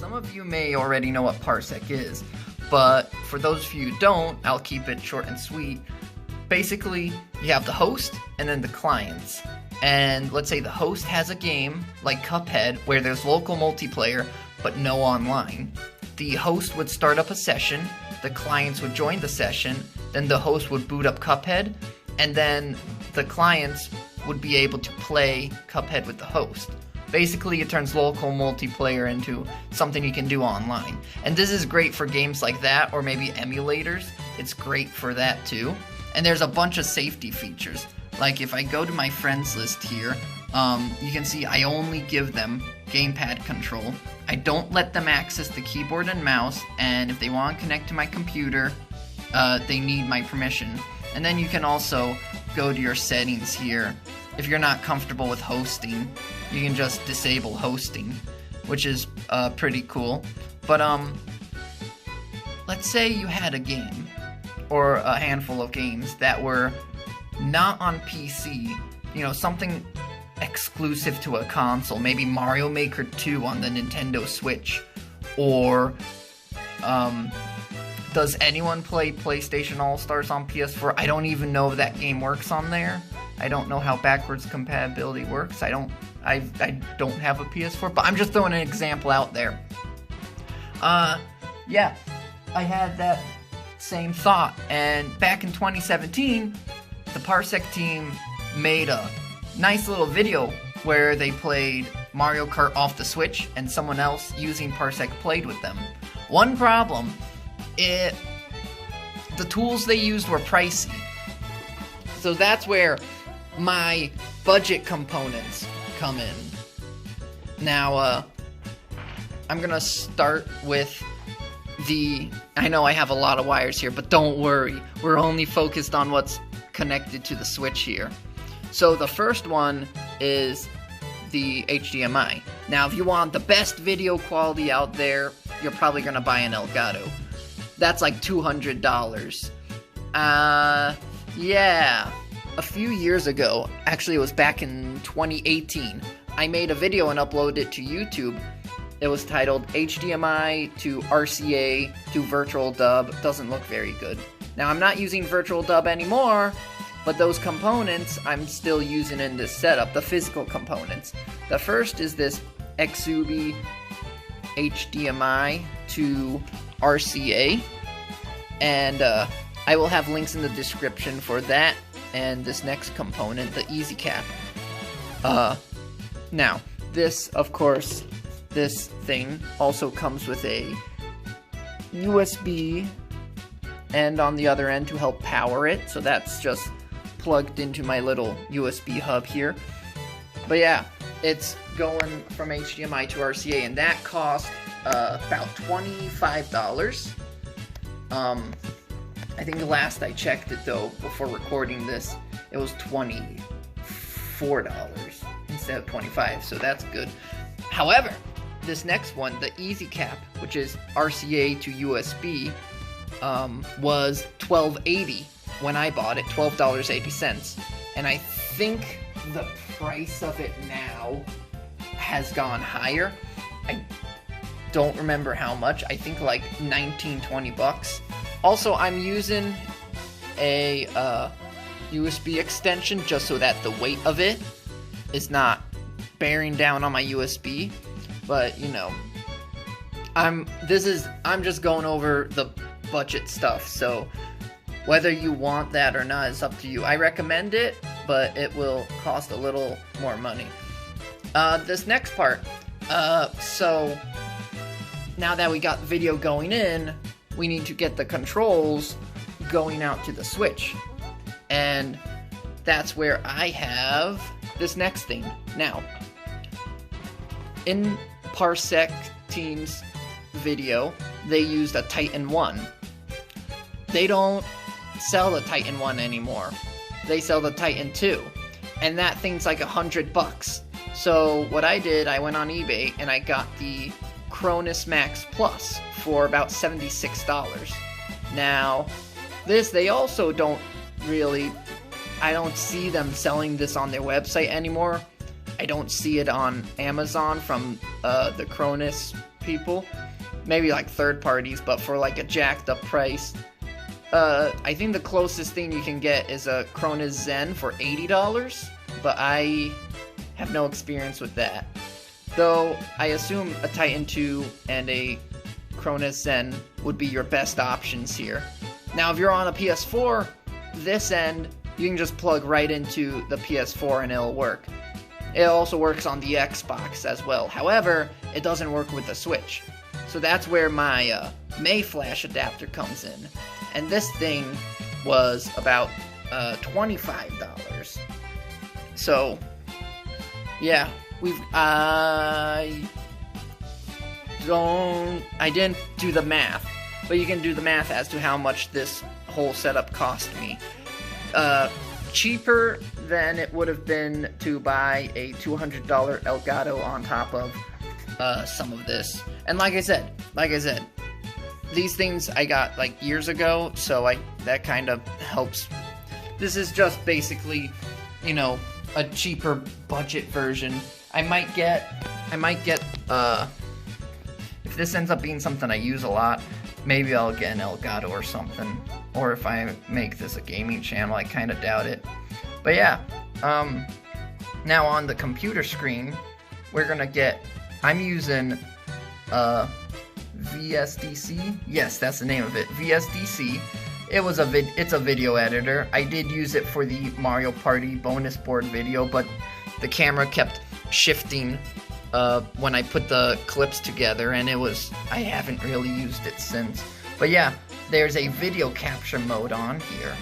Some of you may already know what Parsec is, but for those of you who don't, I'll keep it short and sweet. Basically, you have the host and then the clients. And let's say the host has a game, like Cuphead, where there's local multiplayer, but no online. The host would start up a session, the clients would join the session, then the host would boot up Cuphead, and then the clients would be able to play Cuphead with the host. Basically, it turns local multiplayer into something you can do online. And this is great for games like that, or maybe emulators. It's great for that too. And there's a bunch of safety features. Like if I go to my friends list here, you can see I only give them gamepad control. I don't let them access the keyboard and mouse, and if they want to connect to my computer, they need my permission. And then you can also go to your settings here. If you're not comfortable with hosting, you can just disable hosting, which is pretty cool. But let's say you had a game, or a handful of games that were not on PC, you know, something exclusive to a console, maybe Mario Maker 2 on the Nintendo Switch, or does anyone play PlayStation All-Stars on PS4? I don't even know if that game works on there. I don't know how backwards compatibility works. I don't have a PS4, but I'm just throwing an example out there. Yeah, I had that same thought, and back in 2017, the Parsec team made a nice little video where they played Mario Kart off the Switch, and someone else using Parsec played with them. One problem, the tools they used were pricey. So that's where my budget components come in. Now, I'm gonna start with I know I have a lot of wires here, but don't worry. We're only focused on what's connected to the Switch here. So the first one is the HDMI. Now, if you want the best video quality out there, you're probably gonna buy an Elgato. That's like $200. Yeah. A few years ago, actually it was back in 2018, I made a video and uploaded it to YouTube. It was titled HDMI to RCA to Virtual Dub. Doesn't look very good. Now, I'm not using Virtual Dub anymore, but those components I'm still using in this setup, the physical components. The first is this Exuby HDMI to RCA, and I will have links in the description for that and this next component, the Easycap. Now, this, of course, this thing also comes with a USB and on the other end to help power it, so that's just plugged into my little USB hub here. But yeah, it's going from HDMI to RCA, and that cost about $25. I think the last I checked it, though, before recording this, it was $24 instead of $25, so that's good. However, this next one, the Easycap, which is RCA to USB, was $12.80 when I bought it, $12.80, and I think the price of it now has gone higher. I don't remember how much. I think like 19-20 bucks. Also, I'm using a USB extension just so that the weight of it is not bearing down on my USB. But, you know, I'm just going over the budget stuff, so whether you want that or not is up to you. I recommend it, but it will cost a little more money. This next part, so now that we got the video going in, we need to get the controls going out to the Switch. And that's where I have this next thing. Now, in Parsec team's video, they used a Titan One. They don't sell the Titan One anymore. They sell the Titan 2, and that thing's like $100. So what I did, I went on eBay and I got the Cronus Max Plus for about $76. Now, this, they also don't really, I don't see them selling this on their website anymore. I don't see it on Amazon from the Cronus people. Maybe like third parties, but for like a jacked up price. I think the closest thing you can get is a Cronus Zen for $80, but I have no experience with that. Though I assume a Titan 2 and a Cronus Zen would be your best options here. Now if you're on a PS4, this end you can just plug right into the PS4 and it'll work. It also works on the Xbox as well. However, it doesn't work with the Switch. So that's where my Mayflash adapter comes in. And this thing was about $25. So, yeah, I didn't do the math, but you can do the math as to how much this whole setup cost me. Cheaper than it would have been to buy a $200 Elgato on top of some of this. And like I said, these things I got like years ago, so that kind of helps. This is just basically, you know, a cheaper budget version. I might get if this ends up being something I use a lot, maybe I'll get an Elgato or something. Or if I make this a gaming channel, I kind of doubt it. But yeah, now on the computer screen, we're gonna get, I'm using VSDC. Yes, that's the name of it, VSDC. It's a video editor. I did use it for the Mario Party bonus board video, but the camera kept shifting when I put the clips together, and I haven't really used it since. But yeah, there's a video capture mode on here.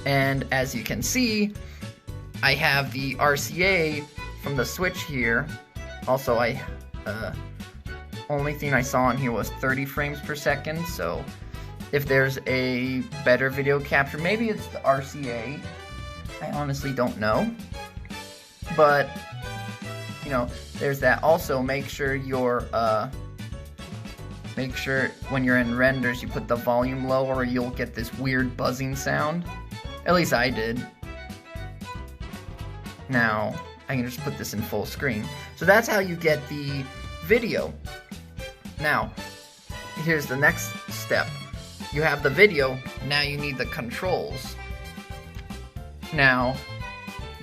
And as you can see, I have the RCA from the Switch here. Also, only thing I saw on here was 30 frames per second, so if there's a better video capture, maybe it's the RCA. I honestly don't know. But, you know, there's that. Also, make sure when you're in renders you put the volume low, or you'll get this weird buzzing sound. At least I did. Now, I can just put this in full screen. So that's how you get the video. Now, here's the next step. You have the video, now you need the controls. Now,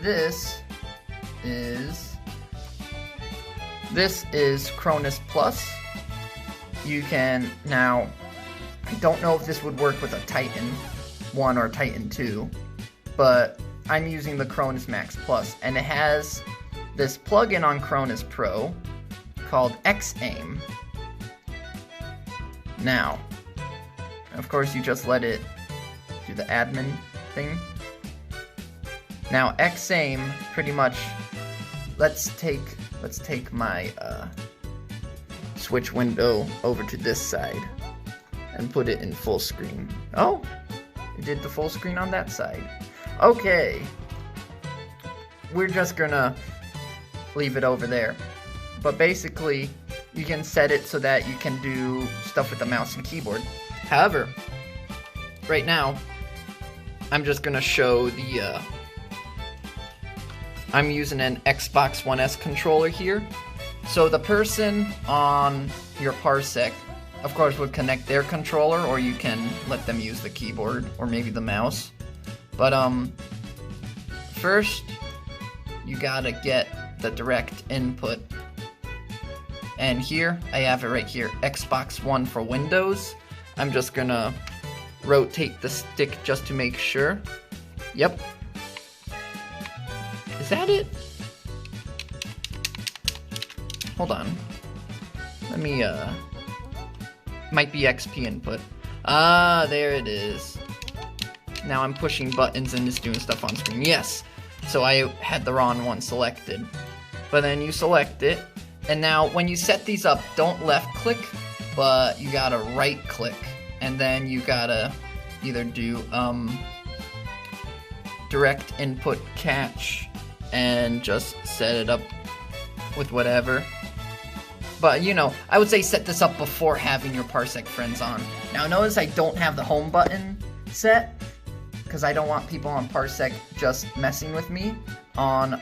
this is Cronus Plus. You can, now, I don't know if this would work with a Titan 1 or Titan 2, but I'm using the Cronus Max Plus, and it has this plugin on Cronus Pro called X-Aim. Now, of course, you just let it do the admin thing. Now, X-Aim pretty much, let's take my Switch window over to this side and put it in full screen. Oh, it did the full screen on that side. Okay, we're just gonna leave it over there. But basically, you can set it so that you can do stuff with the mouse and keyboard. However, right now, I'm just gonna show the, I'm using an Xbox One S controller here. So the person on your Parsec, of course, would connect their controller, or you can let them use the keyboard, or maybe the mouse. But, first, you gotta get the direct input. And here, I have it right here, Xbox One for Windows. I'm just gonna rotate the stick just to make sure. Yep. Is that it? Hold on. Let me, might be XP input. Ah, there it is. Now I'm pushing buttons and it's doing stuff on screen. Yes! So I had the wrong one selected. But then you select it, and now when you set these up, don't left click, but you gotta right click. And then you gotta either do, direct input catch, and just set it up with whatever. But, you know, I would say set this up before having your Parsec friends on. Now, notice I don't have the home button set, because I don't want people on Parsec just messing with me on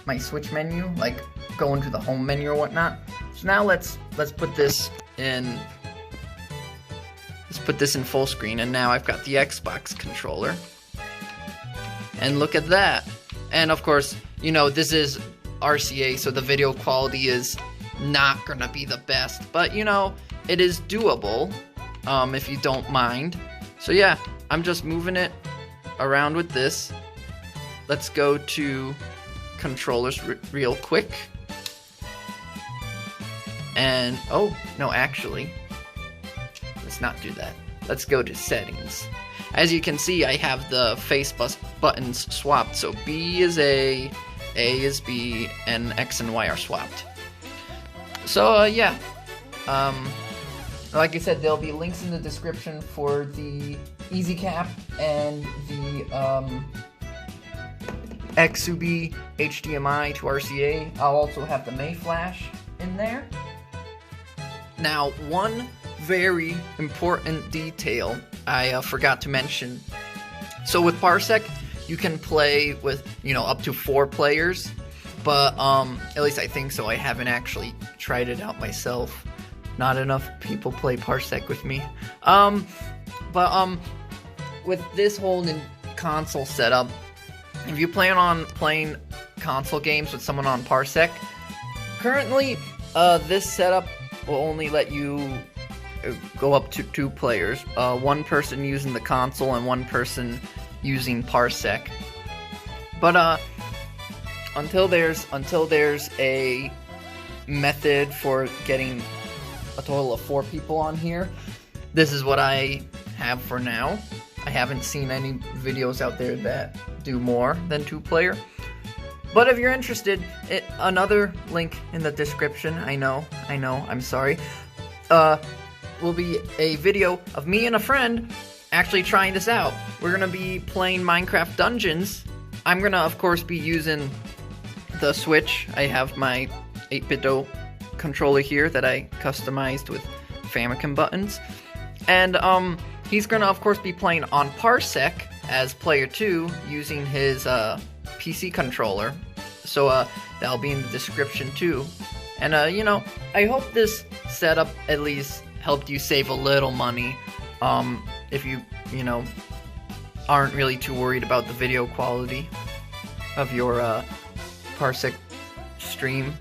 my Switch menu, like go into the home menu or whatnot. So now let's put this in. Let's put this in full screen, and now I've got the Xbox controller. And look at that. And of course, you know, this is RCA, so the video quality is not gonna be the best, but you know, it is doable, if you don't mind. So yeah, I'm just moving it around with this. Let's go to controllers real quick. And, oh, no, actually, let's not do that. Let's go to settings. As you can see, I have the face buttons swapped, so B is A is B, and X and Y are swapped. So, yeah. Like I said, there'll be links in the description for the Easycap and the Exuby HDMI to RCA. I'll also have the Mayflash in there. Now, one very important detail I forgot to mention. So with Parsec, you can play with, you know, up to 4 players, but at least I think so. I haven't actually tried it out myself. Not enough people play Parsec with me. With this whole console setup, if you plan on playing console games with someone on Parsec, currently this setup will only let you go up to 2 players. One person using the console and one person using Parsec. But until there's a method for getting a total of 4 people on here, this is what I have for now. I haven't seen any videos out there that do more than 2-player. But if you're interested, another link in the description, I know, I'm sorry, will be a video of me and a friend actually trying this out. We're gonna be playing Minecraft Dungeons. I'm gonna, of course, be using the Switch. I have my 8-bit controller here that I customized with Famicom buttons. And he's gonna, of course, be playing on Parsec as player 2 using his PC controller. So that'll be in the description too. And you know, I hope this setup at least helped you save a little money. If you know, aren't really too worried about the video quality of your Parsec stream.